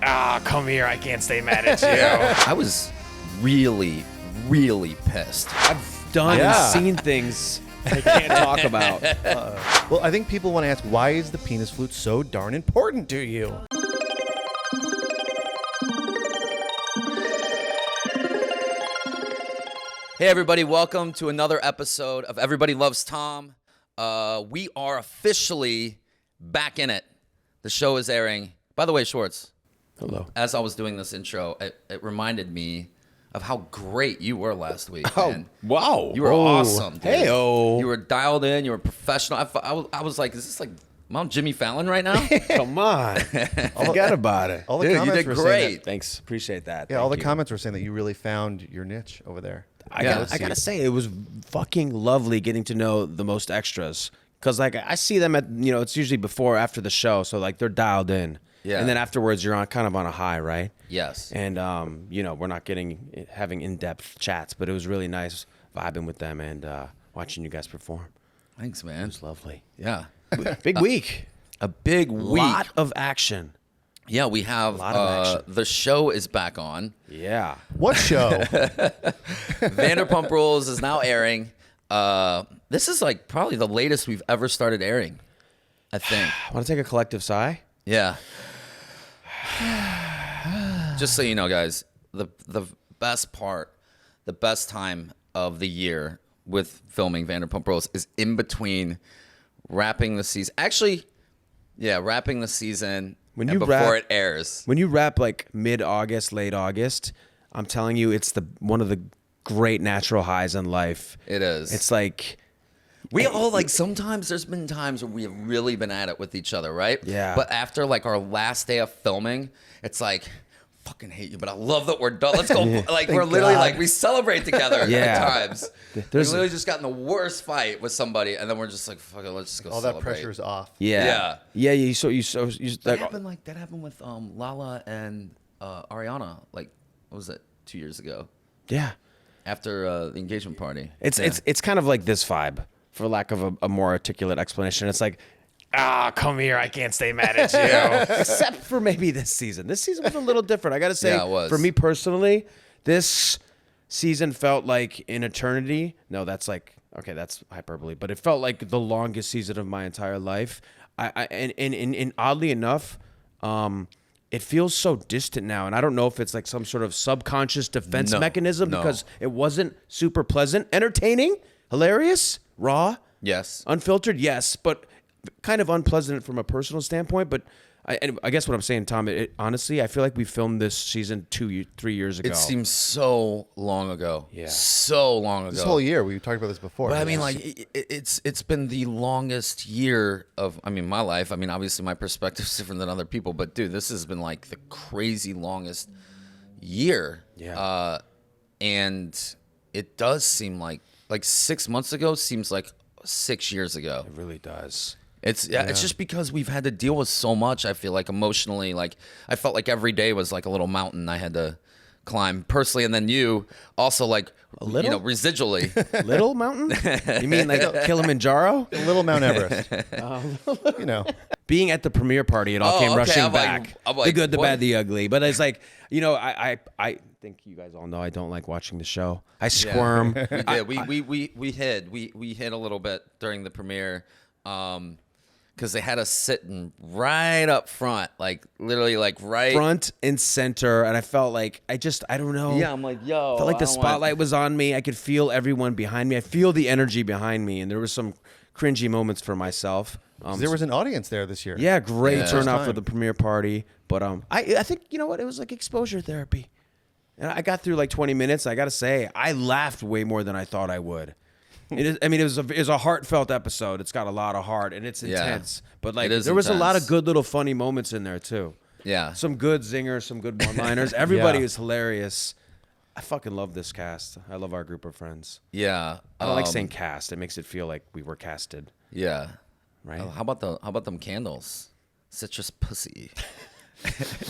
come here, I can't stay mad at you. I was really, really pissed. I've done and seen things I can't talk about. Well, I think people want to ask, why is the penis flute so darn important to you? Hey, everybody. Welcome to another episode of Everybody Loves Tom. We are officially back in it. The show is airing. By the way, Schwartz. Hello. As I was doing this intro, it reminded me of how great you were last week, Oh, man. wow. You were awesome, dude. Hey-o. You were dialed in. You were professional. I was like, is this like Mount Jimmy Fallon right now? Come on. Forget about it. All the Dude, you comments did were great. saying that, Thanks. Appreciate that. all the Thank you. comments were saying that you really found your niche over there. I gotta say, it was fucking lovely getting to know the most extras. Because, like, I see them at, it's usually before or after the show. So, like, they're dialed in. Yeah. And then afterwards, you're kind of on a high, right? Yes. And, we're not having in-depth chats, but it was really nice vibing with them and watching you guys perform. Thanks, man. It was lovely. Yeah. Big week. A big week. Lot of action. Yeah, we have lot of action. The show is back on. Yeah. What show? Vanderpump Rules is now airing. This is like probably the latest we've ever started airing, I think. Want to take a collective sigh? Yeah. Just so you know, guys, the best part, the best time of the year with filming Vanderpump Rules is in between wrapping the season. Actually, yeah, wrapping the season before it airs. When you wrap like mid-August, late August, I'm telling you, it's one of the great natural highs in life. It is. It's like we all like sometimes there's been times where we have really been at it with each other, right? Yeah. But after like our last day of filming, it's like, fucking hate you, but I love that we're done. Let's go. Like we're literally like we celebrate together at times. There's we literally just got in the worst fight with somebody, and then we're just like, fuck it, let's just go. All celebrate. that pressure's off. yeah. You That happened with Lala and Ariana. Like, what was it? 2 years ago. Yeah. After the engagement party. It's kind of like this vibe, for lack of a more articulate explanation. It's like, Come here, I can't stay mad at you. except for maybe this season. This season was a little different. I got to say, Yeah, it was. For me personally, this season felt like an eternity. No, that's hyperbole, but it felt like the longest season of my entire life. And oddly enough, it feels so distant now. And I don't know if it's like some sort of subconscious defense mechanism because it wasn't super pleasant, entertaining, hilarious, raw, Yes. unfiltered, yes, but kind of unpleasant from a personal standpoint. But I guess what I'm saying, Tom, honestly, I feel like we filmed this season 3 years ago. It seems so long ago. Yeah. So long ago. This whole year, we talked about this before. But I mean, like, it's been the longest year of, my life. I mean, obviously my perspective is different than other people, but dude, this has been like the crazy longest year. Yeah. And it does seem like 6 months ago seems like 6 years ago. It really does. It's just because we've had to deal with so much. I feel like emotionally, like I felt like every day was like a little mountain I had to climb personally, and then you also like residually. Little mountain? You mean like Kilimanjaro? Little Mount Everest. Being at the premiere party, it all came okay. rushing I'm back. like, the good, the what? bad, the ugly. But it's like, I think you guys all know I don't like watching the show. I squirm. We hid a little bit during the premiere. Because they had us sitting right up front, like literally like right front and center, and I felt like I don't know. Yeah, I'm like, yo. Felt like the spotlight was on me. I could feel everyone behind me. I feel the energy behind me, and there was some cringy moments for myself. There was an audience there this year. Yeah, great turnout time. for the premiere party. But I think it was like exposure therapy, and I got through like 20 minutes. I got to say, I laughed way more than I thought I would. It was a heartfelt episode. It's got a lot of heart and it's intense. But like there was a lot of good little funny moments in there too. Yeah. Some good zingers, some good one-liners. Everybody was hilarious. I fucking love this cast. I love our group of friends. Yeah. I don't like saying cast. It makes it feel like we were casted. Yeah. Right? How about them candles? Citrus pussy.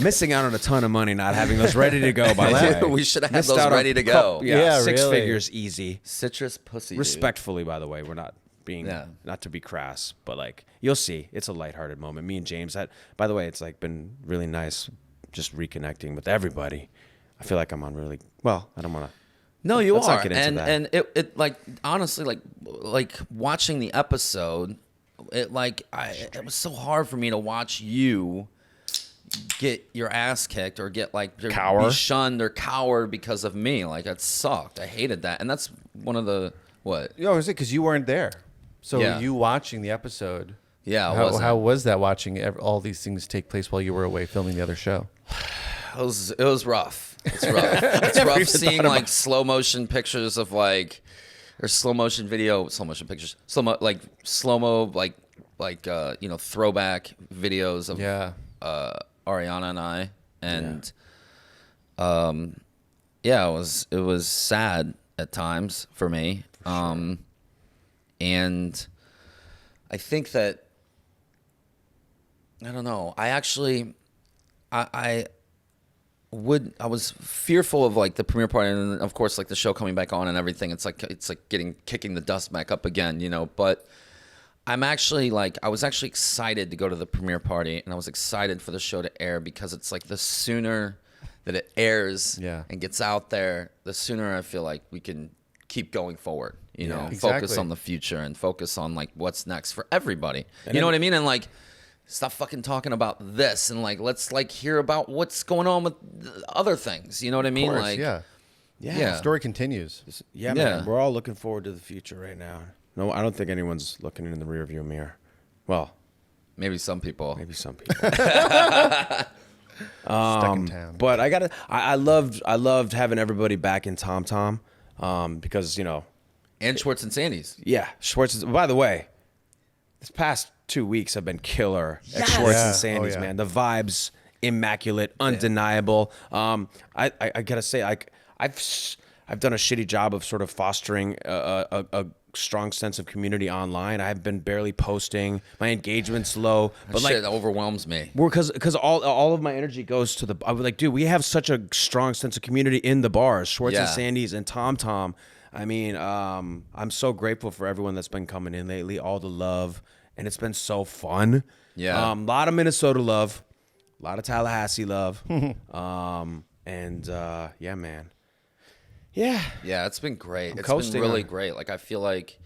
Missing out on a ton of money not having those ready to go, by the way. We should have had Missed those out on ready to go. Yeah, six really. figures easy. Citrus pussy. Respectfully, by the way, we're not being, not to be crass, but like, you'll see. It's a lighthearted moment. Me and James had, by the way, it's like been really nice just reconnecting with everybody. I feel like I'm on really well. I don't want to. No, you Let's not are, get into and that. it like honestly like watching the episode, it was so hard for me to watch you get your ass kicked or get like Cower. be shunned or cowered because of me. Like it sucked. I hated that, and that's one of the what. You know, because you weren't there, so Yeah. you watching the episode. Yeah, it How, wasn't. how was that watching all these things take place while you were away filming the other show? It was rough. It's rough. It's rough seeing like slow motion pictures of like, or slow motion pictures, slow mo throwback videos of Yeah. Ariana and I, and it was sad at times for me, and I think that I don't know. I actually, I was fearful of like the premiere party, and of course like the show coming back on and everything. It's like kicking the dust back up again, you know. But I was actually excited to go to the premiere party, and I was excited for the show to air because it's like the sooner that it airs and gets out there, the sooner I feel like we can keep going forward. You know, focus exactly. on the future and focus on like what's next for everybody. You know what I mean? And like, stop fucking talking about this and like let's like hear about what's going on with other things. You know what I mean? Of course, Like, yeah. yeah. The story continues. Yeah, man. We're all looking forward to the future right now. No, I don't think anyone's looking in the rearview mirror. Well, Maybe some people. maybe some people. Stuck in town. But I loved having everybody back in TomTom, because And Schwartz and Sandy's. yeah, Schwartz. By the way, this past 2 weeks have been killer at Schwartz Yeah. and Sandy's, Oh, yeah. man. The vibes, immaculate, undeniable. I gotta say, I've done a shitty job of sort of fostering a strong sense of community online. I've been barely posting. My engagement's low, but Shit, that overwhelms me. because all of my energy goes to I was like, dude, we have such a strong sense of community in the bars, Schwartz and Yeah. Sandy's and TomTom. I mean, I'm so grateful for everyone that's been coming in lately, all the love, and it's been so fun. Yeah. A lot of Minnesota love, a lot of Tallahassee love, and yeah, man. Yeah. Yeah, it's been great. It's coasting been really on- great. Like I feel like,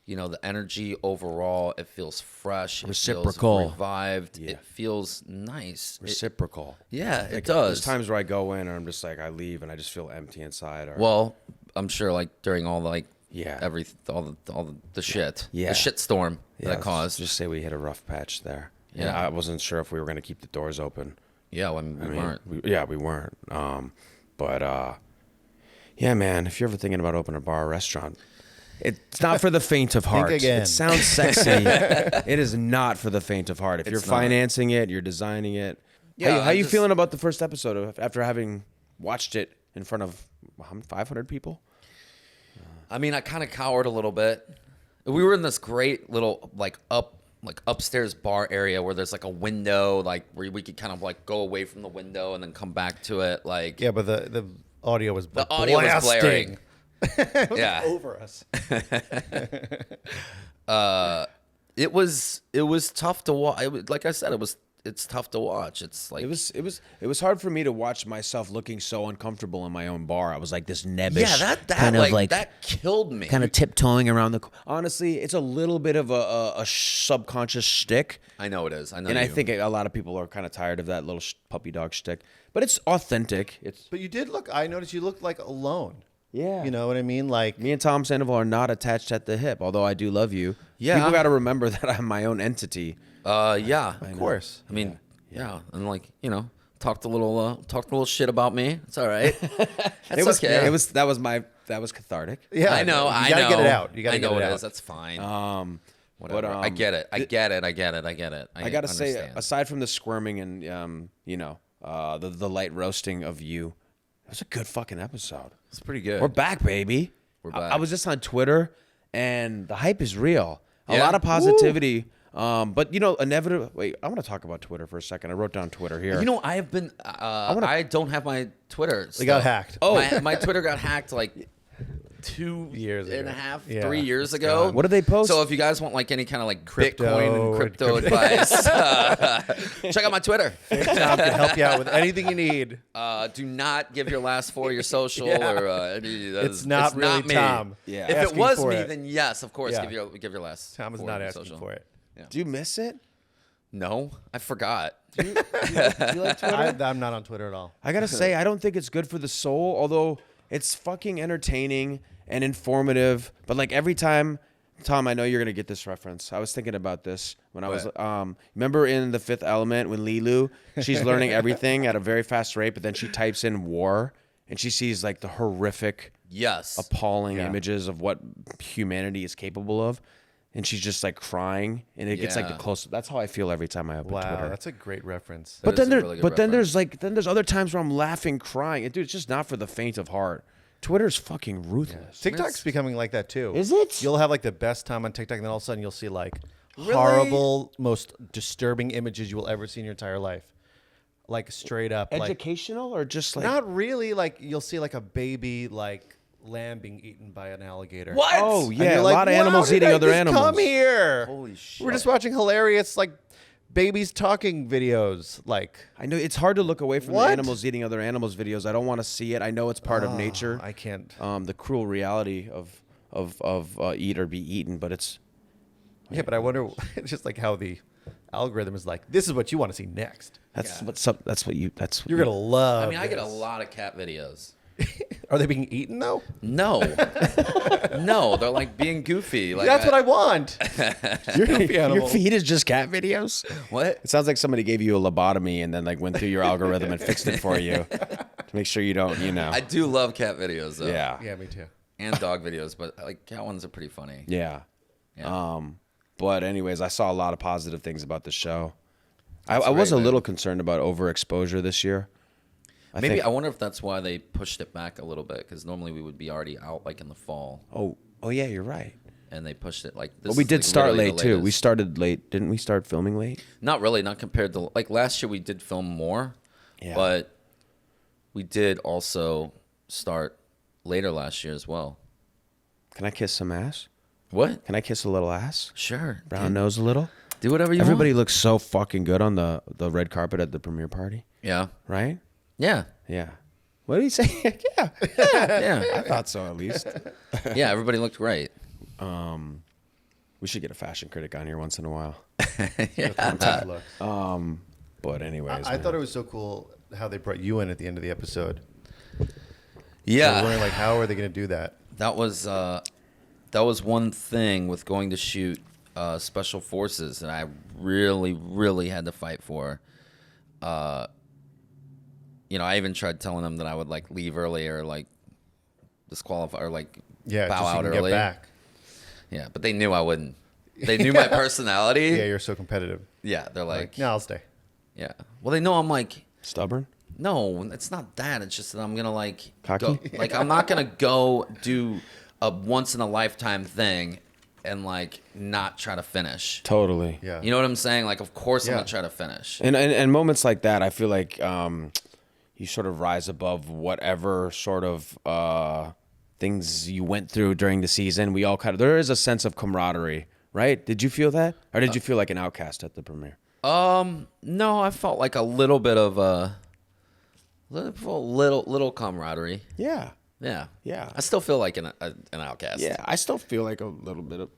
the energy overall, it feels fresh. Reciprocal. It feels revived. It feels nice. Reciprocal. It does. There's times where I go in and I'm just like, I leave and I just feel empty inside. Or, Well, I'm sure like during all the like Yeah. all the shit. Yeah. The shit storm that let's caused. just say we hit a rough patch there. Yeah. And I wasn't sure if we were going to keep the doors open. Yeah, when we weren't. We weren't. But yeah, man, if you're ever thinking about opening a bar or restaurant, it's not for the faint of heart. again. It sounds sexy. It is not for the faint of heart. If you're It's not. financing it, you're designing it. Yeah, How you just- feeling about the first episode after having watched it in front of 500 people? I mean, I kind of cowered a little bit. We were in this great little upstairs bar area where there's like a window, like where we could kind of like go away from the window and then come back to it. Like Yeah, but the audio was the audio was blaring. Yeah, over us. it was tough to watch. Like I said, it's tough to watch. It's like It was hard for me to watch myself looking so uncomfortable in my own bar. I was like this nebbish, that kind of like that killed me. kind of tiptoeing around the. Honestly, it's a little bit of a subconscious shtick, I know it is. I know, and I think a lot of people are kind of tired of that little puppy dog shtick. But it's authentic. It's But you did look. I noticed you looked like alone. Yeah. You know what I mean? Like me and Tom Sandoval are not attached at the hip, although I do love you. Yeah. People got to remember that I'm my own entity. yeah, of course. I mean, yeah, and like talked a little shit about me. It's all right. That's It was okay. that was cathartic. Yeah, I know. You gotta get it out. You gotta I know get it it out. is. That's fine. but, Whatever. I get it. I get it. I gotta say, understand. aside from the squirming and the light roasting of you, it was a good fucking episode. It's pretty good. We're back, baby. We're I back. was just on Twitter, and the hype is real. A Yeah? lot of positivity. But inevitably. Wait, I want to talk about Twitter for a second. I wrote down Twitter here. I have been. I don't have my Twitter. They got hacked. Oh, my Twitter got hacked like Years ago. and a half, Yeah, 3 years it's ago. gone. What do they post? So if you guys want like any kind of like Crypto Bitcoin and crypto advice, check out my Twitter. Tom can help you out with anything you need. Do not give your last four your social or any. It's not really me. Tom. Yeah. If it asking was for me, it. then yes, of course, Yeah. give your last. Tom is four not your asking social. for it. Do you miss it? No, I forgot. Do you like Twitter? I'm not on Twitter at all. I gotta say, I don't think it's good for the soul, although it's fucking entertaining and informative. But like every time, Tom, I know you're gonna get this reference. I was thinking about this when I was, remember in The Fifth Element when Lilu, she's learning everything at a very fast rate, but then she types in war and she sees like the horrific, Yes. appalling images of what humanity is capable of. And she's just like crying, and it gets like the Yeah. close. That's how I feel every time I open Wow, Twitter. that's a great reference. But That then is a really good there's other times where I'm laughing, crying. Dude, it's just not for the faint of heart. Twitter's fucking ruthless. TikTok's becoming like that too. Is it? You'll have like the best time on TikTok, and then all of a sudden you'll see like horrible, most disturbing images you will ever see in your entire life. Like straight up, like Educational or just like not really. Like you'll see like a baby like lamb being eaten by an alligator. What? Oh And yeah, you're a like, lot of "Wow, animals did eating I other just animals. Come here. Holy shit. We're just watching hilarious like babies talking videos. Like I know it's hard to look away from What? the animals eating other animals videos. I don't want to see it. I know it's part of nature. I can't. The cruel reality of eat or be eaten, but it's Yeah, but I wonder. It's just like how the algorithm is like. This is what you want to see next. You're gonna love. I mean, I get a this. lot of cat videos. Are they being eaten though? No, no, they're like being goofy. Like That's what I want. your feed is just cat videos. What? It sounds like somebody gave you a lobotomy and then like went through your algorithm and fixed it for you to make sure you don't, I do love cat videos though. Yeah. Yeah, me too. And dog videos, but like cat ones are pretty funny. Yeah. Yeah. But anyways, I saw a lot of positive things about the show. I was a little concerned about overexposure this year. I wonder if that's why they pushed it back a little bit, because normally we would be already out like in the fall, Oh yeah, you're right. and they pushed it like. But we did start late too. We latest. started late, didn't we? Start filming late. Not really, not compared to like last year. We did film more, Yeah. but we did also start later last year as well. Can I kiss some ass? What? Can I kiss a little ass? Sure. Brown nose a little. Do whatever you Everybody want. looks so fucking good on the red carpet at the premiere party, Yeah. right? Yeah. Yeah. What did he say? Yeah. Yeah. I thought so at least. Yeah. Everybody looked great. We should get a fashion critic on here once in a while. Look. But anyways, I thought it was so cool how they brought you in at the end of the episode. I was Yeah. wondering like how are they going to do that? That was one thing with going to shoot Special Forces that I really, really had to fight for. I even tried telling them that I would like leave early or like disqualify or like Yeah, bow just so you out can early. get back. Yeah, but they knew I wouldn't. They knew my personality. Yeah, you're so competitive. Yeah, they're like, No, I'll stay. yeah. Well, they know I'm like, stubborn. no, it's not that. It's just that I'm gonna like Cocky? go, like I'm not gonna go do a once in a lifetime thing and like not try to finish. Totally. You know what I'm saying? Like, of course I'm Yeah. gonna try to finish. And moments like that, I feel like you sort of rise above whatever sort of things you went through during the season. We all there is a sense of camaraderie, right? Did you feel that, or did you feel like an outcast at the premiere? No, I felt like a little bit of a little camaraderie. Yeah. Yeah. Yeah. I still feel like an outcast. Yeah, I still feel like a little bit of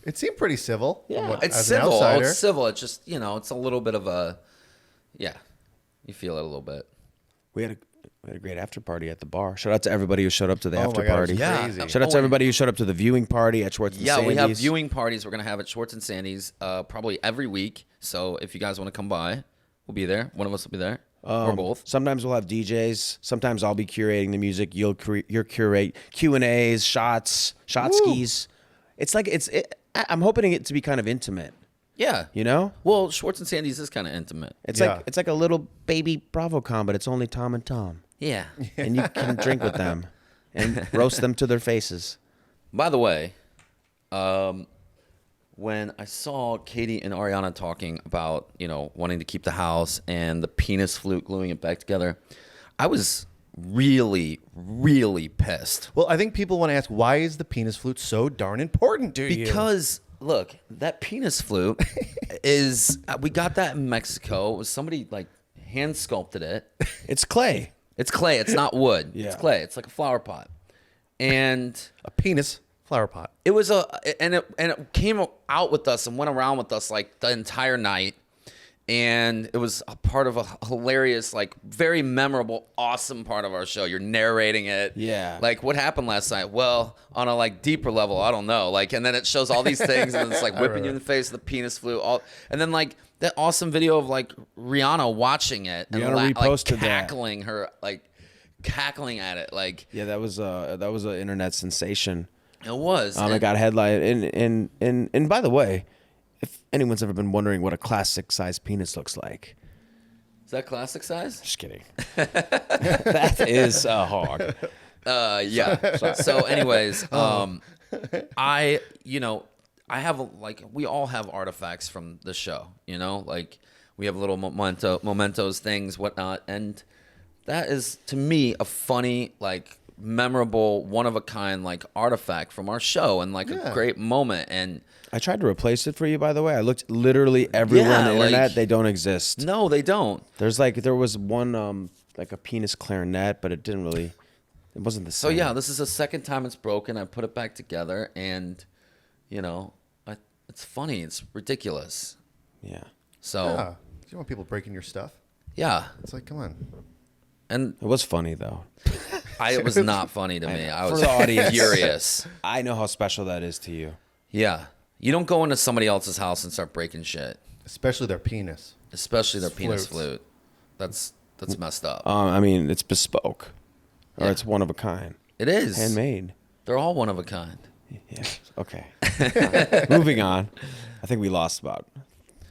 It seemed pretty civil. Yeah. It's as civil. An outsider. It's civil. It's just, it's a little bit of a, yeah, you feel it a little bit. we had a great after party at the bar. Shout out to everybody who showed up to the Oh after my God, it party. was Yeah. crazy. Shout out to everybody who showed up to the viewing party at Schwartz and Yeah, we have Sandy's. viewing parties we're going to have at Schwartz and Sandy's probably every week. So if you guys want to come by, we'll be there. One of us will be there. Or both. Sometimes we'll have DJs. Sometimes I'll be curating the music. You'll curate Q&As, shots, shot skis. It's like I'm hoping it to be kind of intimate. Yeah. You know, Well, Schwartz and Sandy's is kind of intimate. it's Yeah. like a little baby BravoCon, but it's only Tom and Tom, Yeah. and you can drink with them and roast them to their faces. By the way, when I saw Katie and Ariana talking about, wanting to keep the house and the penis flute gluing it back together, I was really, really pissed. Well, I think people want to ask, why is the penis flute so darn important to you? Because look, that penis flute is we got that in Mexico. It was somebody like hand sculpted it. It's clay. It's clay. It's not wood. Yeah. It's clay. It's like a flower pot. And A penis flower pot. it was it came out with us and went around with us like the entire night. And it was a part of a hilarious, like very memorable, awesome part of our show. You're narrating it. Yeah. Like what happened last night? Well, on a like deeper level, I don't know. Like, and then it shows all these things and it's like whipping you in the face, the penis flute, all, and then like that awesome video of like Rihanna watching it and Rihanna reposted like that. cackling her, like cackling at it. Like Yeah, that was an internet sensation. it was. It got headline and by the way, if anyone's ever been wondering what a classic size penis looks like, Is that classic size? just kidding. That is a hog. Yeah. So, anyways, I have like we all have artifacts from the show. Like we have little mementos, things, whatnot, and that is to me a funny, like memorable, one of a kind, like artifact from our show, and like a great moment. And I tried to replace it for you, by the way. I looked literally everywhere on the internet. like- They don't exist. no, they don't. There was one like a penis clarinet, but it wasn't the So same. yeah, this is the second time it's broken. I put it back together, and it's funny. It's ridiculous. Yeah. So Yeah. Do you want people breaking your stuff? yeah. It's like, come on. And It was funny though. it was not funny to me. I For was the audience. furious. I know how special that is to you. Yeah. You don't go into somebody else's house and start breaking shit, Especially their penis. especially their penis Flutes. flute. That's messed up. I mean, it's bespoke, or Yeah. it's one of a kind, It is. handmade. They're all one of a kind. Yeah. Okay. Moving on. I think we lost about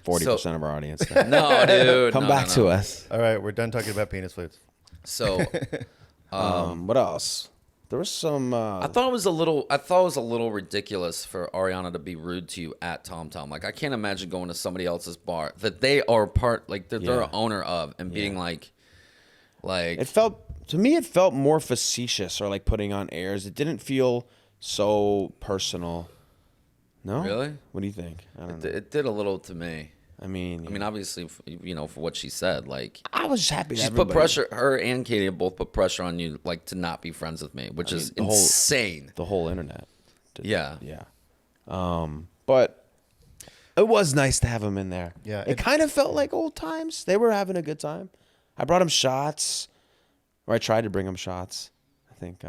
40% of our audience. Now. No, dude. Come no, back no, to no. us. All right, we're done talking about penis flutes. So What else? There was some. I thought it was a little ridiculous for Ariana to be rude to you at TomTom. Like I can't imagine going to somebody else's bar that they are part, like they're Yeah. owner of, and being like It felt to me. It felt more facetious or like putting on airs. It didn't feel so personal. No. Really? What do you think? I don't know. it did a little to me. I mean, Obviously, for what she said, like I was just happy. she's put pressure. Her and Katie have both put pressure on you, like to not be friends with me, which is the whole- insane. The whole internet. Yeah. Yeah. But it was nice to have him in there. Yeah, It kind of felt like old times. They were having a good time. I brought him shots, or I tried to bring him shots. I think.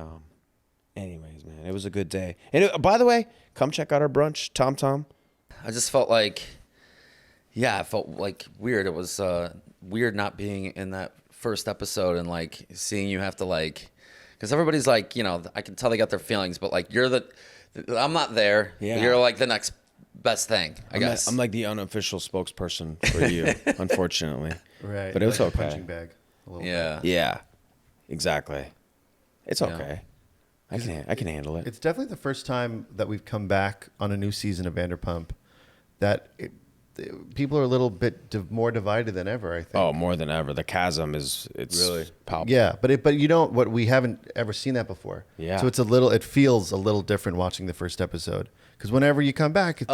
Anyways, man, it was a good day. And by the way, come check out our brunch, TomTom. I just felt like, it felt like weird. It was weird not being in that first episode and like seeing you have to like, because everybody's like, I can tell they got their feelings, but like I'm not there. Yeah. You're like the next best thing, I guess. I'm like the unofficial spokesperson for you, unfortunately. Right. But it was like a okay. punching bag. A little bit. Yeah. Yeah, exactly. It's okay. I can handle it. It's definitely the first time that we've come back on a new season of Vanderpump that people are a little bit more divided than ever, I think. Oh, more than ever. The chasm it's Really? palpable. Yeah, but we haven't ever seen that before. Yeah. So it feels a little different watching the first episode. Because whenever you come back, it's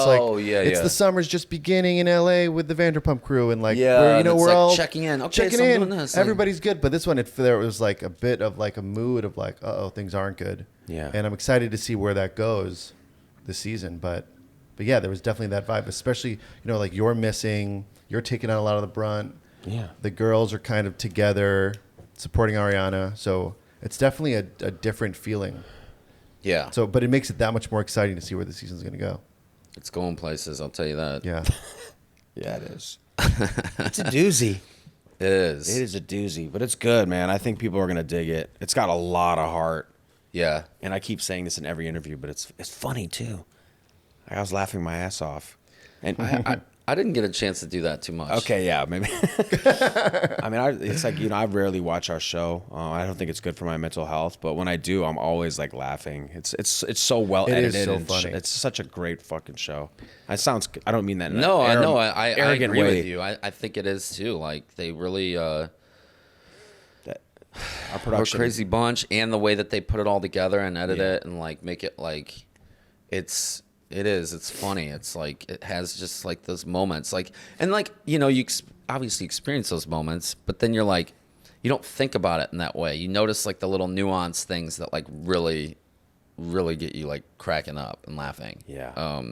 the summer's just beginning in LA with the Vanderpump crew and like Yeah, and it's we're like all checking in. Okay, checking so I'm in. doing this. Everybody's good, but this one there was like a bit of like a mood of like, things aren't good. Yeah. And I'm excited to see where that goes this season, but yeah, there was definitely that vibe, especially like you're missing, you're taking on a lot of the brunt. Yeah. The girls are kind of together supporting Ariana, so it's definitely a different feeling. Yeah. So, but it makes it that much more exciting to see where the season's going to go. It's going places, I'll tell you that. Yeah. Yeah, it is. It's a doozy. It is. It is a doozy, but it's good, man. I think people are gonna dig it. It's got a lot of heart, Yeah. and I keep saying this in every interview, but it's funny too. I was laughing my ass off, and I didn't get a chance to do that too much. okay, yeah, maybe. I mean, it's like I rarely watch our show. I don't think it's good for my mental health, but when I do, I'm always like laughing. It's so well It edited. is so and funny. It's such a great fucking show. I don't mean that. In No, an I know. I arrogant agree way. with you. I think it is too. Like they really. our We're a production. crazy bunch, and the way that they put it all together and edit it and like make it like it's funny. It's like it has just like those moments, like, and like, you know, obviously experience those moments, but then you're like, you don't think about it in that way. You notice like the little nuance things that like really get you like cracking up and laughing. Yeah.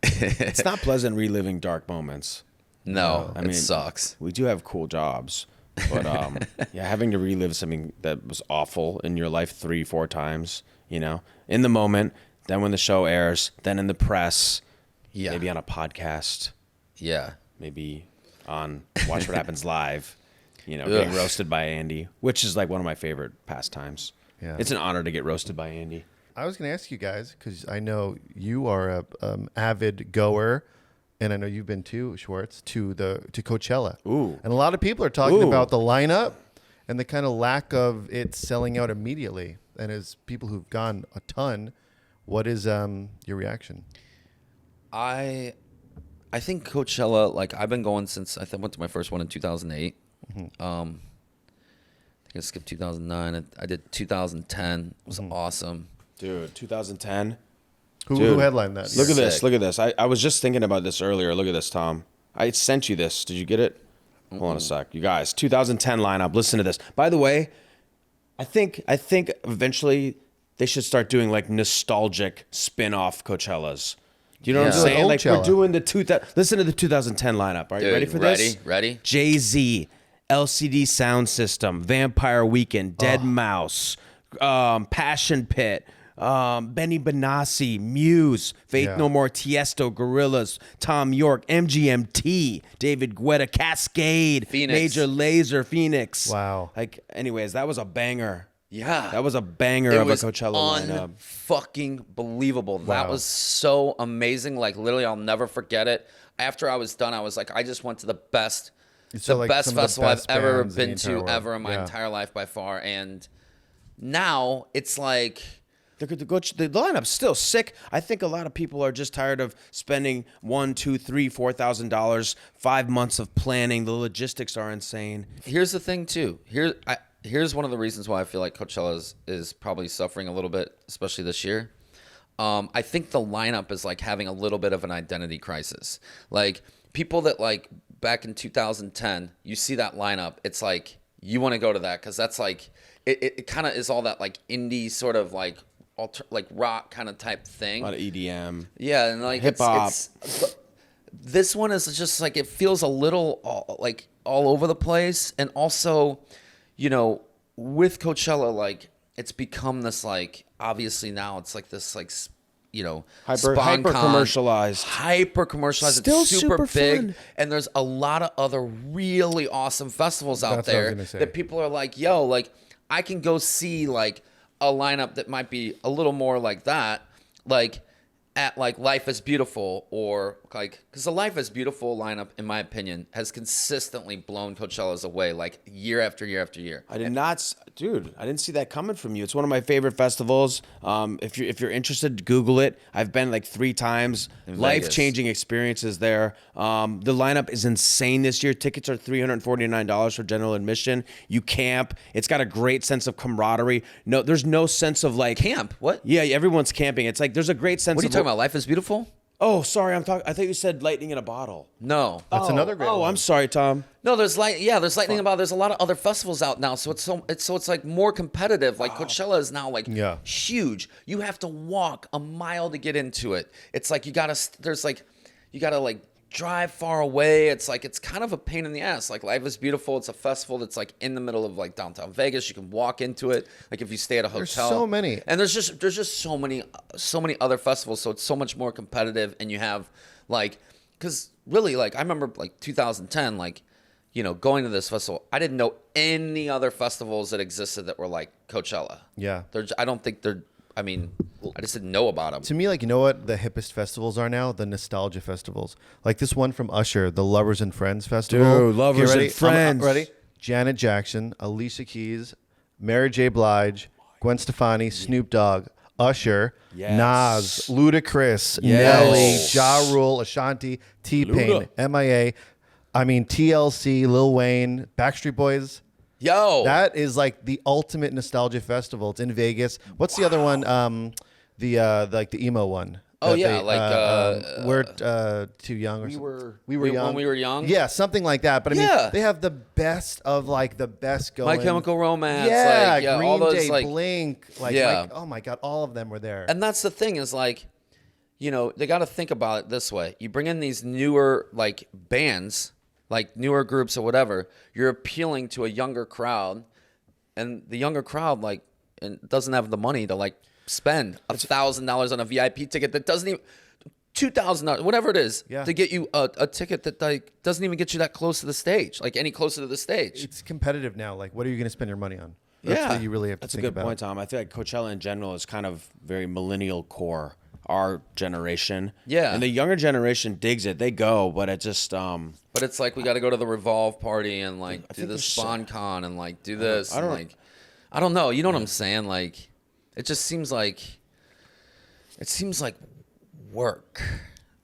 It's not pleasant reliving dark moments. No, I mean, it sucks. We do have cool jobs, but yeah, having to relive something that was awful in your life 3-4 times, you know, in the moment, then when the show airs, then in the press, maybe on a podcast, maybe on Watch What Happens Live, you know, getting roasted by Andy, which is like one of my favorite pastimes. Yeah. It's an honor to get roasted by Andy. I was going to ask you guys, because I know you are a avid goer, and I know you've been too, Schwartz, to Coachella. Ooh. And a lot of people are talking about the lineup and the kind of lack of it selling out immediately. And as people who've gone a ton, what is your reaction? I think Coachella, like I've been going since I went to my first one in 2008. I think I skipped 2009. I did 2010. It was awesome. Dude, 2010. Who headlined that? Look at this. Sick. Look at this. I was just thinking about this earlier. Look at this, Tom. I sent you this. Did you get it? Hold on a sec. You guys, 2010 lineup. Listen to this. By the way, I think eventually they should start doing like nostalgic spin-off Coachellas. Do you know what I'm Yeah. saying? Like we're Coachella. doing listen to the 2010 lineup. Are you ready for this? Ready? Jay-Z, LCD Sound System, Vampire Weekend, Dead Mouse, Passion Pit, Benny Benassi, Muse, Faith No More, Tiesto, Gorillaz, Tom York, MGMT, David Guetta, Cascade, Phoenix. Major Lazer, Phoenix. Wow. Like, anyways, that was a banger. Yeah. That was a banger of a Coachella lineup. Fucking believable. That Wow. was so amazing. Like literally, I'll never forget it. After I was done, I was like, I just went to the best, So, the like, best some of the festival best I've ever bands in the been entire to world. ever in my Yeah. entire life by far. And now it's like, The lineup's still sick. I think a lot of people are just tired of spending $1,000, $2,000, $3,000, $4,000, 5 months of planning. The logistics are insane. here's the thing too. Here's one of the reasons why I feel like Coachella is probably suffering a little bit, especially this year. I think the lineup is like having a little bit of an identity crisis. Like people that like back in 2010, you see that lineup, it's like you want to go to that because that's like it kind of is all that like indie sort of like like rock kind of type thing. A lot of EDM. Yeah, and like Hip-hop. This one is just like it feels a little like all over the place, and also, you know, with Coachella, like it's become this like obviously now it's like this like you know Hyper SponCon, commercialized. hyper commercialized. Still It's super super big, fun. and there's a lot of other really awesome festivals out That's what I was there gonna say. that people are like, yo, like I can go see like a lineup that might be a little more like that, like at like Life is Beautiful, or like because the Life is Beautiful lineup, in my opinion, has consistently blown Coachella's away like year after year after year. I did not, dude. I didn't see that coming from you. It's one of my favorite festivals. If you're interested, Google it. I've been like 3 times. Life-changing experiences there. The lineup is insane this year. Tickets are $349 for general admission. You camp. It's got a great sense of camaraderie. No, there's no sense of like Camp? What? Yeah, everyone's camping. It's like there's a great sense. What are you of talking about? Life is Beautiful? Oh, sorry. I thought you said lightning in a bottle. No. That's another great Oh, one. I'm sorry, Tom. No, there's lightning about. There's a lot of other festivals out now, so it's like more competitive. Like Coachella is now like huge. You have to walk a mile to get into it. It's like you gotta like drive far away. It's like it's kind of a pain in the ass. Like Life is Beautiful. It's a festival that's like in the middle of like downtown Vegas. You can walk into it. Like if you stay at a hotel. There's so many. And there's just so many other festivals. So it's so much more competitive. And you have like, because really like I remember like 2010, like, you know, going to this festival, I didn't know any other festivals that existed that were like Coachella. Yeah. I just didn't know about them. To me, like, you know what the hippest festivals are now? The nostalgia festivals. Like this one from Usher, the Lovers and Friends Festival. Dude, Lovers ready? and Friends. Ready? Janet Jackson, Alicia Keys, Mary J. Blige, Gwen Stefani, Snoop Dogg, Usher, Yes. Nas, Ludacris, Yes. Nelly, Ja Rule, Ashanti, T-Pain, Luda. MIA, TLC, Lil Wayne, Backstreet Boys. Yo. That is like the ultimate nostalgia festival. It's in Vegas. What's the other one? The emo one. Oh, that yeah, we're too young. Or we were young. When we were young? Yeah, something like that. But I Yeah. mean, they have the best of like the best going. My Chemical Romance. Yeah, like, yeah, Green all those Day, like Blink. Like, Yeah. oh my God, all of them were there. And that's the thing is like, you know, they got to think about it this way. You bring in these newer like bands, like newer groups or whatever. You're appealing to a younger crowd, and the younger crowd like and doesn't have the money to like spend $1,000 on a VIP ticket that doesn't even $2,000, whatever it is, Yeah. to get you a ticket that like doesn't even get you that close to the stage, like any closer to the stage. It's competitive now. Like, what are you going to spend your money on? That's Yeah. what you really have to That's a think good about. point, Tom. I feel like Coachella in general is kind of very millennial core, our generation. Yeah. And the younger generation digs it. They go, but it just But it's like we got to go to the Revolve party and like do think the there's Spawn Con and like do this. I don't- and, like, I don't know. You know what I'm saying? Like, it just seems like work.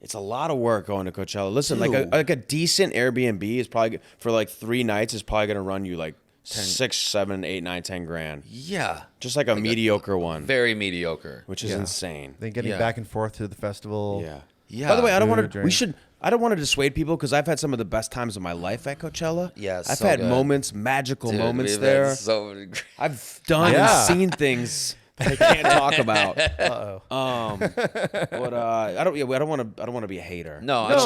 it's a lot of work going to Coachella. Listen, Dude. like a decent Airbnb is probably for like 3 nights is probably going to run you like 6, 7, 8, 9, 10 grand. Yeah. Just like a mediocre one, Very mediocre. which is insane. Then getting Yeah. back and forth to the festival. Yeah. Yeah. By the way, I don't Food, want to. We drink. should. I don't want to dissuade people because I've had some of the best times of my life at Coachella. Yeah, I've so had good. moments, magical Dude, moments we've there. had so many I've done Yeah. and seen things that I can't talk about. Uh-oh. But I don't. Yeah, I don't want to. I don't want to be a hater. No, No, it's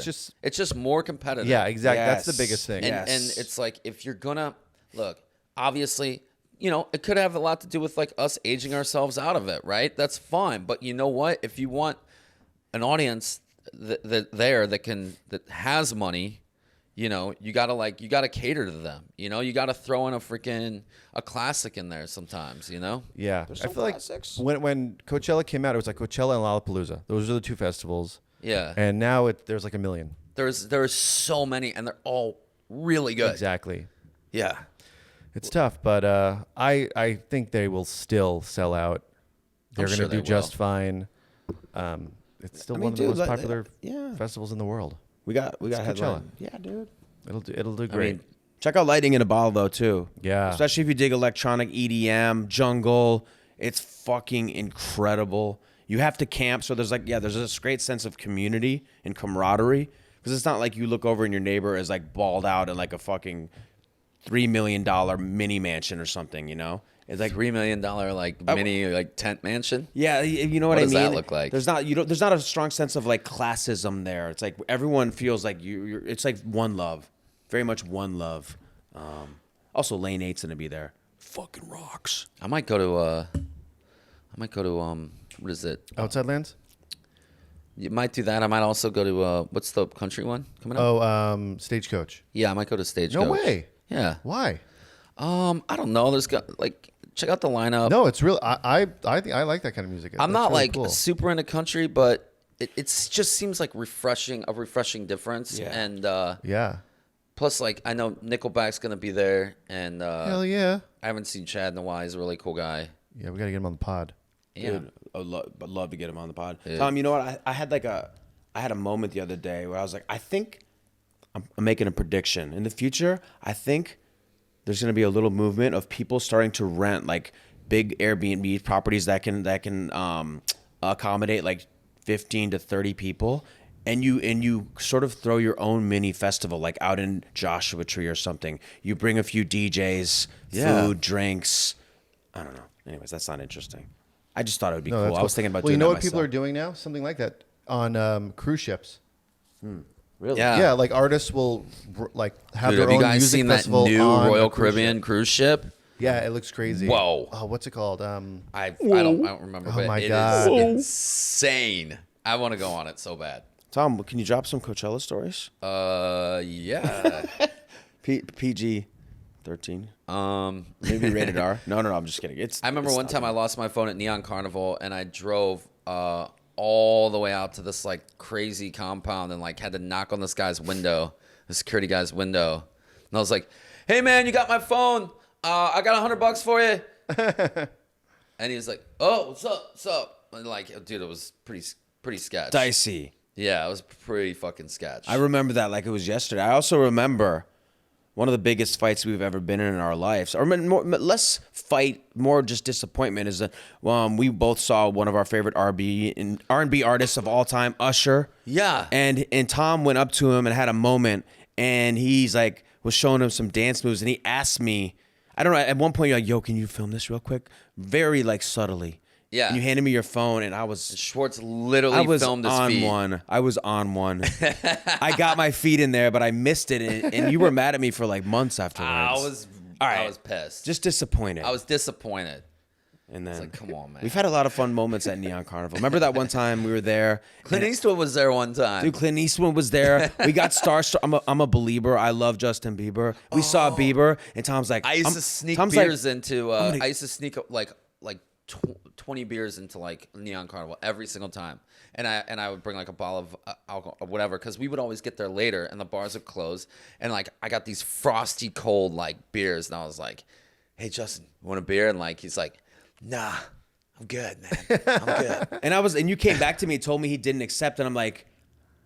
just, no. it's just more competitive. Yeah, exactly. That's the Yes. biggest thing. And, Yes. and it's like if you're gonna look, obviously, you know, it could have a lot to do with like us aging ourselves out of it, right? That's fine. But you know what? If you want an audience that has money, you know, you gotta cater to them. You know, you gotta throw in a classic in there sometimes. You know. Yeah, I some feel classics. like when Coachella came out, it was like Coachella and Lollapalooza. Those are the two festivals. Yeah. And now there's like a million. There's so many, and they're all really good. Exactly. Yeah. It's tough, but I think they will still sell out. They're going sure to do they just will. fine. It's still I mean, one of the dude, most like, popular yeah. festivals in the world. we got Coachella. headline. Yeah, dude. It'll do great. mean, Check out Lightning in a Bottle though too. Yeah. Especially if you dig electronic EDM, jungle. It's fucking incredible. You have to camp, so there's this great sense of community and camaraderie because it's not like you look over and your neighbor is like balled out in like a fucking $3 million mini mansion or something, you know? It's like $3 million like mini like tent mansion. yeah, you know what What I does mean? that look like? There's not a strong sense of like classism there. It's like everyone feels like you're it's like one love. Very much one love. Also Lane 8's going to be there. Fucking rocks. I might go to what is it? Outside Lands? You might do that. I might also go to what's the country one coming up? Oh, Stagecoach. Yeah, I might go to Stagecoach. No way. Yeah. Why? I don't know. There's got like check out the lineup. No, it's real. I think I like that kind of music. I'm That's not really like cool. super into country, but it's just seems like a refreshing difference. Yeah. And Yeah. plus, like I know Nickelback's gonna be there, and Hell yeah. I haven't seen Chad in a while. He's a really cool guy. Yeah, we got to get him on the pod. Yeah. Dude, I'd love to get him on the pod. Yeah. Tom, you know what? I had a moment the other day where I was like, I think I'm making a prediction. In the future, I think there's going to be a little movement of people starting to rent like big Airbnb properties that can accommodate like 15 to 30 people. And you sort of throw your own mini festival, like out in Joshua Tree or something. You bring a few DJs, Yeah. food, drinks. I don't know. Anyways, that's not interesting. I just thought it would be No, cool. that's I was cool. thinking about Well, doing you know that what people myself. are doing now? Something like that on cruise ships. Really? Yeah. Yeah, like artists will like have Dude, their have you own guys music seen that festival new on a Royal cruise Caribbean ship. cruise ship? Yeah, it looks crazy. Whoa. Oh, what's it called? I don't remember, Oh but my it is God. insane. I want to go on it so bad. Tom, can you drop some Coachella stories? Yeah. PG 13. Maybe rated R. No, I'm just kidding. I remember one time I lost my phone at Neon Carnival, and I drove all the way out to this like crazy compound, and like had to knock on this guy's window, the security guy's window, and I was like, "Hey man, you got my phone? I got $100 for you." And he was like, "Oh, what's up? What's up?" And like, dude, it was pretty sketch. Dicey. Yeah, it was pretty fucking sketch. I remember that like it was yesterday. I also remember one of the biggest fights we've ever been in our lives, or less fight, more just disappointment. Is that we both saw one of our favorite R&B artists of all time, Usher. Yeah. And Tom went up to him and had a moment, and he's like was showing him some dance moves, and he asked me, I don't know, at one point you're like, yo, can you film this real quick? Very like subtly. Yeah. And you handed me your phone, and I was Schwartz literally filmed his feet. I was on one. I got my feet in there, but I missed it, and you were mad at me for like months afterwards. I was pissed. Just disappointed. I was disappointed. And then, like, come on, man. We've had a lot of fun moments at Neon Carnival. Remember that one time we were there? Clint Eastwood was there one time. Dude, Clint Eastwood was there. We got starstruck. I'm a believer. I love Justin Bieber. We saw Bieber, and Tom's like, I used to sneak Tom's beers like, into. I used to sneak like 20 beers into like Neon Carnival every single time, and I would bring like a bottle of alcohol or whatever, because we would always get there later and the bars would close, and like I got these frosty cold like beers, and I was like, hey Justin, want a beer? And like he's like, nah, I'm good, man. I'm good. and you came back to me and told me he didn't accept, and I'm like,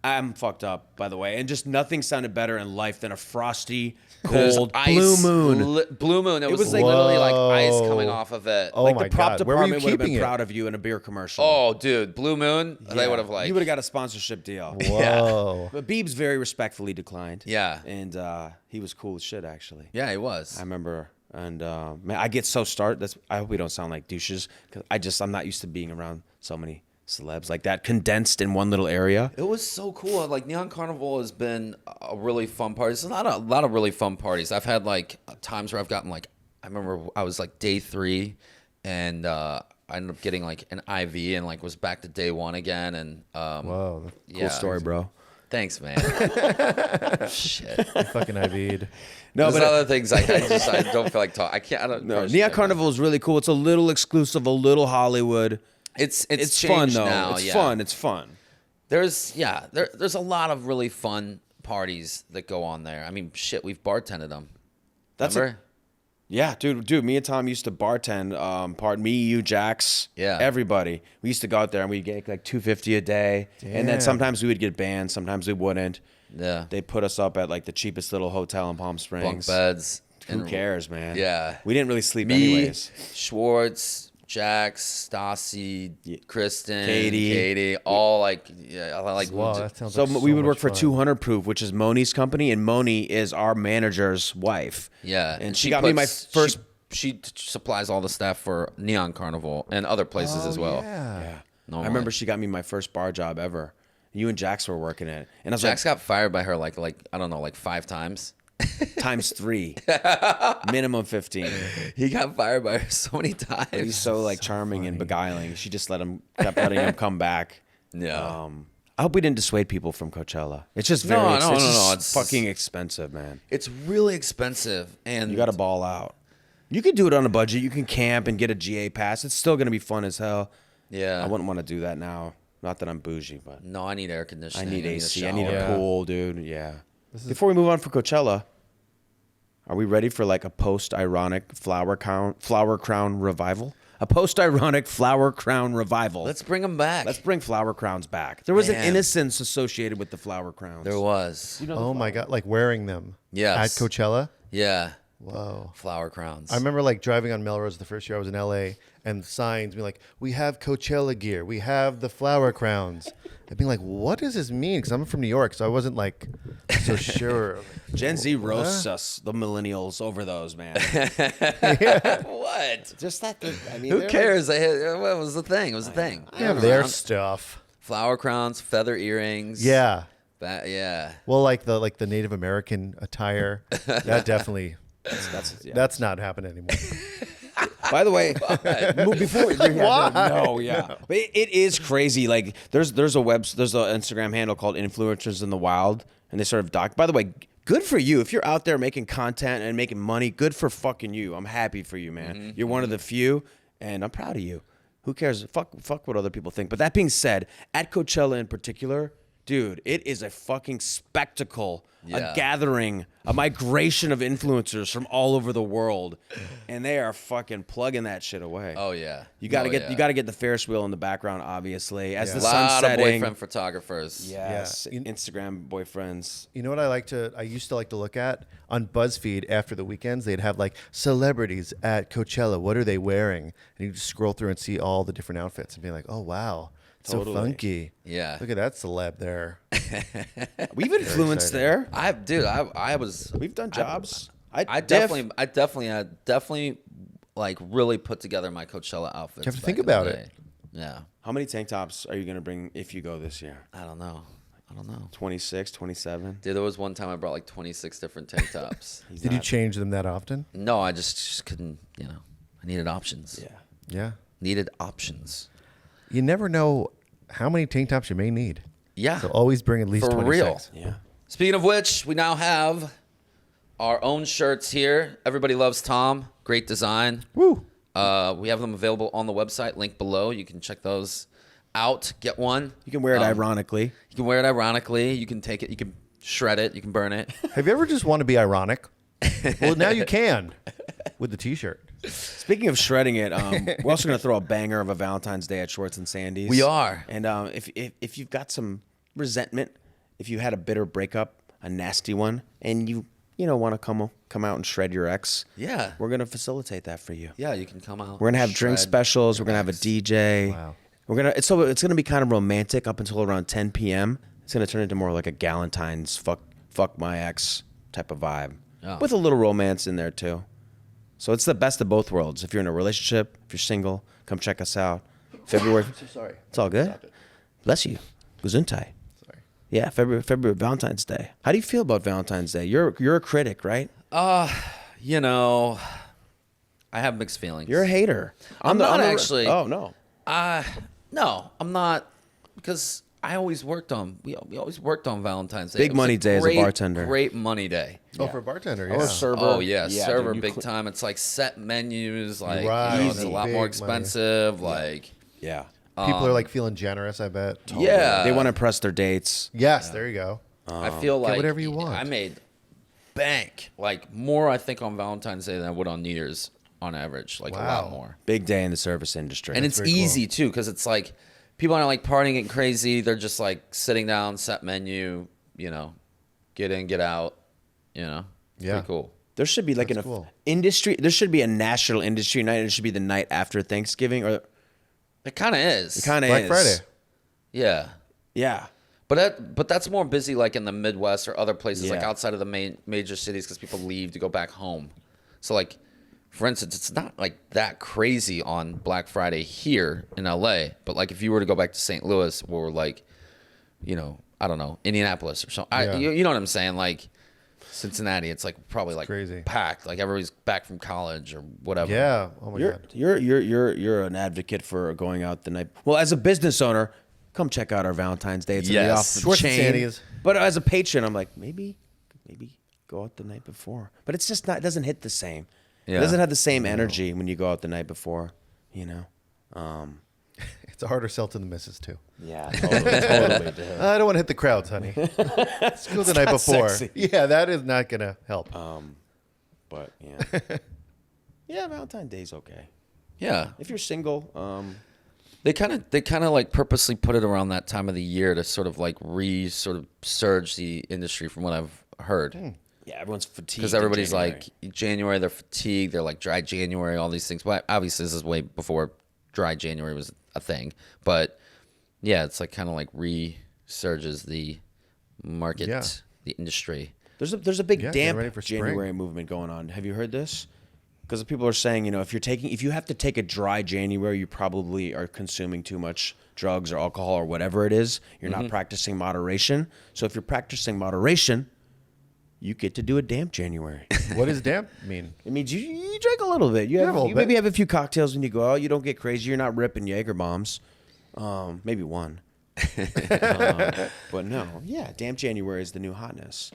I'm fucked up, by the way. And just nothing sounded better in life than a frosty, cold blue moon. Blue moon. It was was like like- literally like ice coming off of it. Oh Like my the prop God. Where were you department would have been keeping it? proud of you in a beer commercial. Oh, dude, Blue Moon. They would have like. You would have got a sponsorship deal. Whoa. But Biebs very respectfully declined. Yeah. And he was cool as shit, actually. Yeah, he was. I remember. And man, I get so started. I hope we don't sound like douches, because I'm not used to being around so many celebs like that condensed in one little area. It was so cool. Like Neon Carnival has been a really fun party. There's a lot of really fun parties. I've had like times where I've gotten like, I remember I was like day 3, and I ended up getting like an IV and like was back to day 1 again. And Whoa. Cool story, bro. Thanks, man. Shit. Fucking IV'd. No, There's but other things I don't feel like talking. I can't. I don't. no, Neon Carnival is really cool. It's a little exclusive, a little Hollywood. It's fun changed though. now, It's yeah. fun. It's fun. There's a lot of really fun parties that go on there. I mean, shit, we've bartended them. That's Remember? Yeah, dude. Me and Tom used to bartend. Me, you, Jax, Yeah. everybody. We used to go out there and we'd get like $250 a day, and then Damn. sometimes we would get banned, sometimes we wouldn't. Yeah. They put us up at like the cheapest little hotel in Palm Bunk Springs. beds. Who cares, man? Yeah. we didn't really sleep Me, anyways. Schwartz, Jax, Stassi, Kristen, Katie. Katie, all like, yeah, like. Wow, that sounds So like we would much work for fun. 200 Proof, which is Moni's company, and Moni is our manager's wife. Yeah, and she got me my first. She supplies all the staff for Neon Carnival and other places as well. Yeah. Yeah, Normally. I remember she got me my first bar job ever. You and Jax were working it, and I was Jax got fired by her like I don't know, like 5 times. like times 3, minimum 15. He got fired by her so many times. He's so like charming and beguiling. She just kept letting him come back. Yeah. I hope we didn't dissuade people from Coachella. It's just No, very no, expensive. no, no, It's it's- fucking expensive, man. It's really expensive, and You got to ball out. You could do it on a budget. You can camp and get a GA pass. It's still going to be fun as hell. Yeah. I wouldn't want to do that now. Not that I'm bougie, but No, I need air I conditioning. need a AC. I need shower. a pool, dude. Yeah. Before we move on for Coachella, are we ready for like a post-ironic flower crown revival? A post-ironic flower crown revival. Let's bring them back. Let's bring flower crowns back. There was an Man. innocence associated with the flower crowns. There was. Oh my God. Like wearing them. Yes. At Coachella. Yeah. Whoa. Flower crowns. I remember like driving on Melrose the first year I was in LA, and signs being like, we have Coachella gear. We have the flower crowns. I'd be like, what does this mean? Because I'm from New York, so I wasn't like so sure. Gen Z roasts us, the millennials, over those, man. What? Just that. I mean, Who cares? What was the thing? It was the thing. They have their stuff. Flower crowns, feather earrings. Yeah. Yeah. Well, like the Native American attire, that definitely Yeah. that's not happening anymore. By the way, before we no, yeah, but it is crazy. Like there's an Instagram handle called Influencers in the Wild, and they sort of doc. By the way, good for you if you're out there making content and making money. Good for fucking you. I'm happy for you, man. You're one of the few, and I'm proud of you. Who cares? Fuck what other people think. But that being said, at Coachella in particular, Dude, it is a fucking spectacle, Yeah. a gathering, a migration of influencers from all over the world, and they are fucking plugging that shit away. Oh yeah. You gotta Oh, get yeah. you gotta get the Ferris wheel in the background, obviously, as Yeah. the a sun's lot of setting. boyfriend photographers. Yes, Yeah. Instagram boyfriends. You know what I used to like to look at on BuzzFeed after the weekends? They'd have like celebrities at Coachella. What are they wearing? And you just scroll through and see all the different outfits and be like, oh, wow. Totally. So funky. Yeah. Look at that celeb there. We've influenced exciting. there. I was. We've done jobs. I definitely like really put together my Coachella outfits. You have to back think in the about day. it. Yeah. How many tank tops are you gonna bring if you go this year? I don't know. 26, 27? Dude, there was one time I brought like 26 different tank tops. Did you change them that often? No, I just couldn't. I needed options. Yeah. Yeah. Needed options. You never know how many tank tops you may need. Yeah. So always bring at least For 26. real. Yeah. Speaking of which, we now have our own shirts here. Everybody loves Tom. Great design. Woo. We have them available on the website, link below. You can check those out. Get one. You can wear it ironically. You can wear it ironically. You can take it. You can shred it. You can burn it. Have you ever just want to be ironic? Well, now you can with the T-shirt. Speaking of shredding it, we're also going to throw a banger of a Valentine's Day at Schwartz and Sandy's. We are. And if you've got some resentment, if you had a bitter breakup, a nasty one, and you want to come out and shred your ex, Yeah. we're going to facilitate that for you. Yeah, you can come out. We're going to have drink shred specials. We're your going to have a ex. DJ. Wow. It's going to be kind of romantic up until around 10 p.m. It's going to turn into more like a Galentine's fuck my ex type of vibe, Oh. with a little romance in there too. So it's the best of both worlds. If you're in a relationship, if you're single, come check us out. February. So sorry. It's all good. Stop it. Bless you. Gesundheit. Sorry. Yeah, February, Valentine's Day. How do you feel about Valentine's Day? You're a critic, right? You know, I have mixed feelings. You're a hater. I'm not actually. Oh no. No, I'm not, because we always worked on Valentine's Day. Big It was money day as a great, bartender. Great money day. Oh, for a bartender, yeah. Or a server. Oh yeah, server dude, big time. It's like set menus, like Right, it's a lot big more money. expensive. Like Yeah. People are like feeling generous, I bet. yeah, They want to impress their dates. Yes, there you go. I feel like whatever you want. I made bank like more. I think on Valentine's Day than I would on New Year's on average. Like a Wow. lot more. Big day in the service industry. And it's very cool. easy too, because it's like people aren't like partying and crazy. They're just like sitting down, set menu, get in, get out. Yeah. Pretty cool. There should be like That's an cool. industry. There should be a national industry night. It should be the night after Thanksgiving, or It kind of is. it kind of Black is. Friday. Yeah. Yeah. But that's more busy like in the Midwest or other places like Yeah. outside of the major cities because people leave to go back home. So like, for instance, it's not like that crazy on Black Friday here in LA. But like if you were to go back to St. Louis or like, I don't know, Indianapolis or something. Yeah. You know what I'm saying? Like Cincinnati, it's like probably like crazy. packed. Like everybody's back from college or whatever. Yeah. Oh my God. You're an advocate for going out the night. Well, as a business owner, come check out our Valentine's Day. It's gonna be Yes. off the Schwartz and chain. Sandy's. But as a patron, I'm like, maybe go out the night before. But it's just not. It doesn't hit the same. Yeah. It doesn't have the same energy when you go out the night before. It's a harder sell to the missus, too. Yeah, totally. Dude. I don't want to hit the crowds, honey. Let's go the night not before. sexy. Yeah, that is not going to help. But yeah, yeah, Valentine's Day's okay. Yeah. If you're single, They kind of like purposely put it around that time of the year to sort of like surge the industry from what I've heard. yeah, everyone's fatigued. Because in everybody's January. like January, they're fatigued. They're like dry January, all these things. But obviously, this is way before dry January was a thing. But yeah, it's like kind of like resurges the market, Yeah. the industry. There's a big Yeah, getting ready damp for spring. January movement going on. Have you heard this? Because people are saying, if you have to take a dry January, you probably are consuming too much drugs or alcohol or whatever it is. You're not practicing moderation. So if you're practicing moderation, you get to do a damp January. What does damp mean? It means you drink a little bit. You a little maybe bit. have a few cocktails when you go out. You don't get crazy. You're not ripping Jaeger bombs. Maybe one. But no. Yeah, damp January is the new hotness.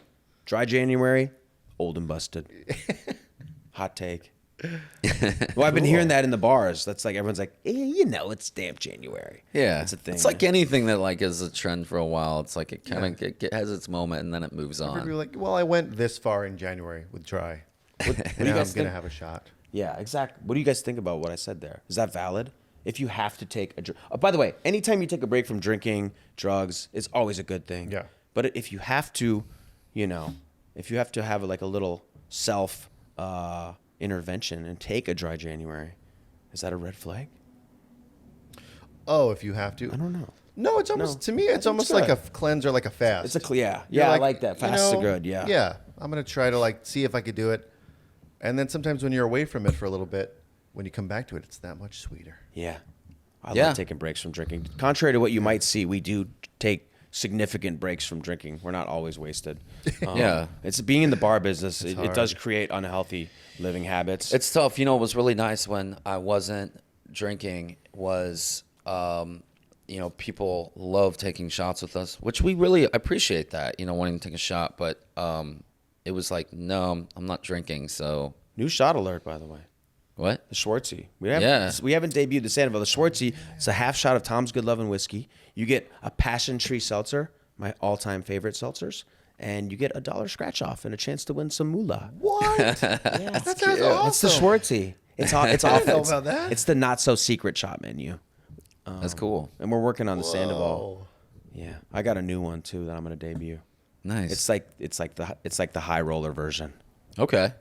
Dry January, old and busted. Hot take. Well, I've been hearing that in the bars. That's like everyone's like, it's damn January. Yeah, it's a thing. It's like anything that like is a trend for a while. It's like it kind of has its moment and then it moves on. People are like, well, I went this far in January with dry. What do you Now guys I'm gonna think? have a shot. Yeah, exactly. What do you guys think about what I said there? Is that valid? If you have to take a drink. Oh, by the way, anytime you take a break from drinking, drugs, it's always a good thing. Yeah. But if you have to, if you have to have like a little self intervention and take a dry January, is that a red flag? Oh, if you have to. I don't know. No, it's almost to me. It's think almost it's like a good. cleanse or like a fast. It's a yeah. You're Yeah, I like that. Fasts are good. Yeah. Yeah, I'm gonna try to like see if I could do it, and then sometimes when you're away from it for a little bit, when you come back to it, it's that much sweeter. Yeah. I Yeah. love taking breaks from drinking. Contrary to what you might see, we do take significant breaks from drinking. We're not always wasted. Yeah. It's being in the bar business. It hard. does create unhealthy living habits. It's tough. What was really nice when I wasn't drinking was, people love taking shots with us, which we really appreciate that, wanting to take a shot. But it was like, no, I'm not drinking. So New shot alert, by the way. what? The Schwartzy. We Yeah. haven't debuted the Sandoval. The Schwartzy, it's a half shot of Tom's Good Lovin' Whiskey. You get a Passion Tree Seltzer, my all-time favorite seltzers, and you get $1 scratch off and a chance to win some moolah. What? Yeah, That sounds awesome. It's the Schwartzy. It's off. I didn't know It's, about that. it's the not so secret shot menu, That's cool. and we're working on the Sandoval. Whoa. Yeah, I got a new one too that I'm gonna debut. Nice. It's like the high roller version. Okay.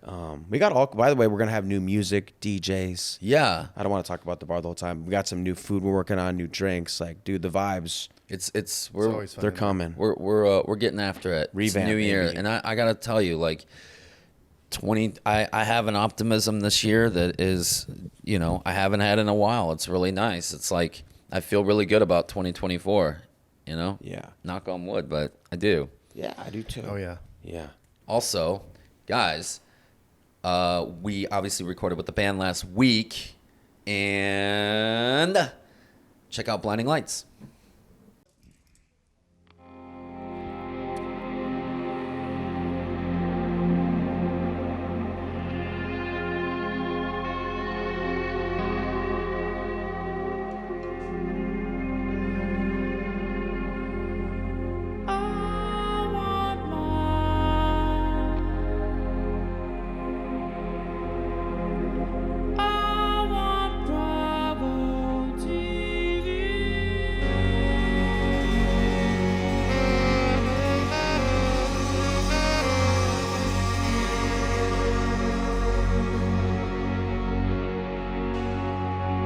We got all. By the way, we're gonna have new music, DJs. Yeah. I don't want to talk about the bar the whole time. We got some new food we're working on, new drinks. Like, dude, the vibes, It's we're always fun. they're coming. we're getting after it. It's Revamp, New Year, baby. and I gotta tell you, like 20. I have an optimism this year that is, I haven't had in a while. It's really nice. It's like I feel really good about 2024. Yeah. Knock on wood, but I do. Yeah, I do too. Oh yeah. Yeah. Also, guys, we obviously recorded with the band last week, and check out Blinding Lights.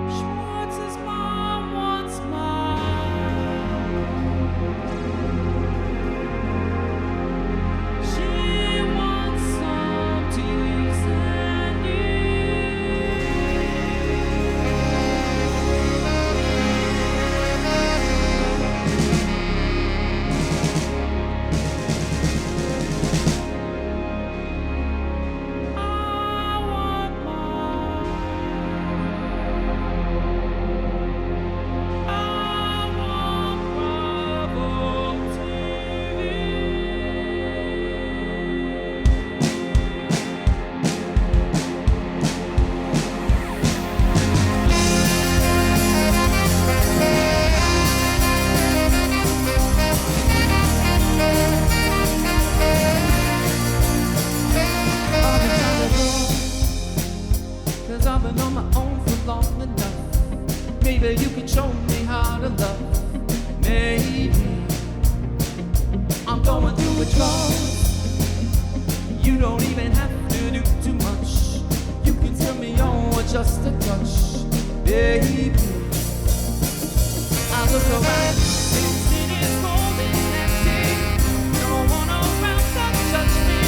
Schwartz's mom wants mine. She wants some teas and I want mine. I want Bravo Cause I've been on my own for long enough. Maybe you can show me how to love. Maybe I'm going through a drought. You don't even have to do too much. You can tell me on with just a touch. Baby, I look around. This city is cold and empty. No one around to touch me.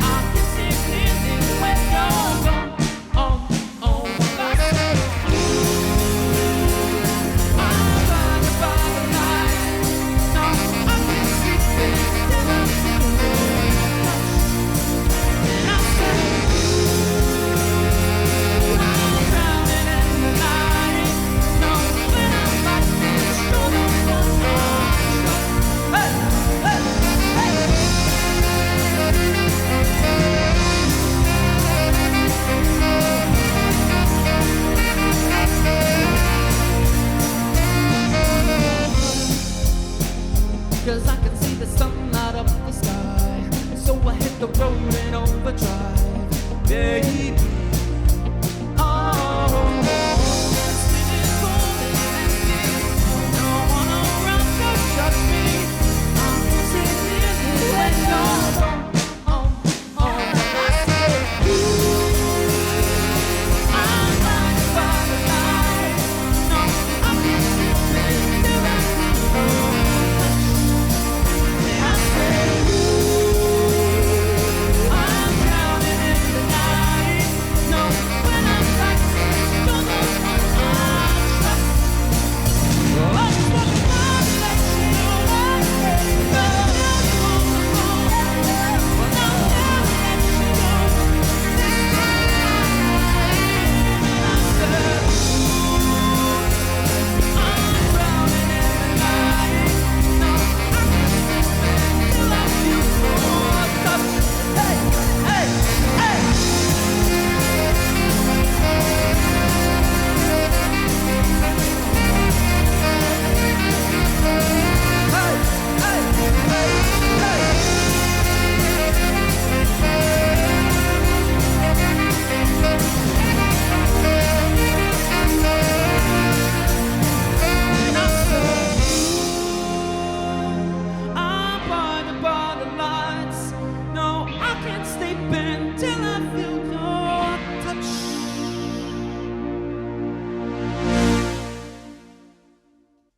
I can see clearly when you're gone. Oh, I say, I'm blinded by the light. No, I can't sleep till I'm feeling touch. And I say, I'm drowning in the night.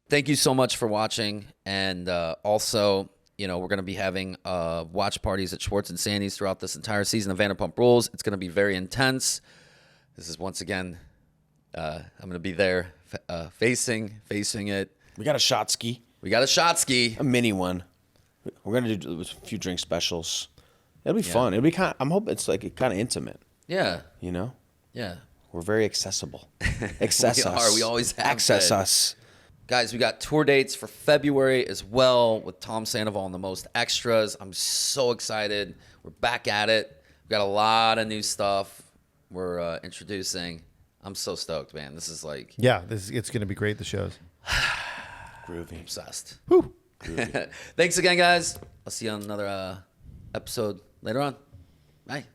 thank you so much for watching. And also, we're going to be having watch parties at Schwartz and Sandy's throughout this entire season of Vanderpump Rules. It's going to be very intense. This is once again, I'm going to be there facing it. We got a shot ski, We got a shot ski. a mini one. We're gonna do a few drink specials. It'll be fun. It'll be kind. I'm hoping it's like kind of intimate. Yeah. We're very accessible. Access We us. are. We always have access been. us. Guys, we got tour dates for February as well with Tom Sandoval and The Most Extras. I'm so excited. We're back at it. We got a lot of new stuff we're introducing. I'm so stoked, man. This is like... Yeah, it's going to be great, the shows. Groovy. Obsessed. Thanks again, guys. I'll see you on another episode later on. Bye.